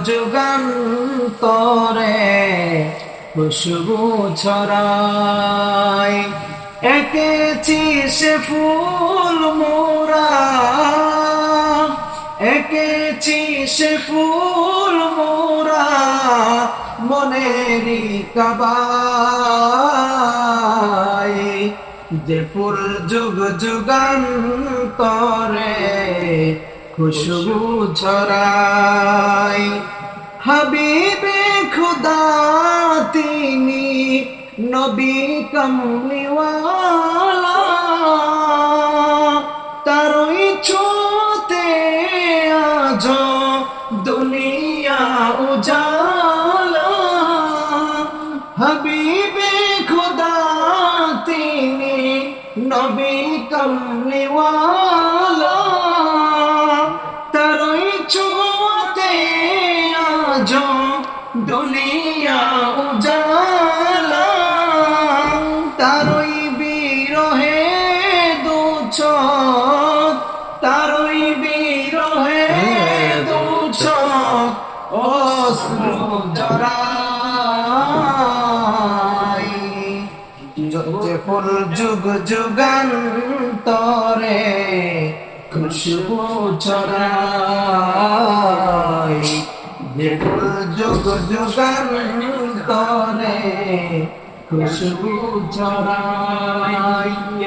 যুগান্তরে খুশবু ছড়ায়, এঁকেছি সে ফুল মোরা, এঁকেছি সে ফুল মোরা মনেরই কাবায়, যে ফুল যুগ যুগান্তরে খুশবু ছড়ায়। হাবিবে খুদা তিনি নবী কমলিওয়ালা, তারই ছোতে আজ দুনিয়া উজালা। হাবিবে খুদা তিনি নবী কমলিওয়ালা, তারই ছোতে আজ দুনিয়া উজালা। তারই বিরহে দুচোখ, তারই বিরহে দুচোখ অশ্রু জড়ায়। যে ফুল যুগ যুগান্তরে খুশবু ছড়ায়, যে ফুল যুগ যুগান্তরে খুশবু ছড়ায়।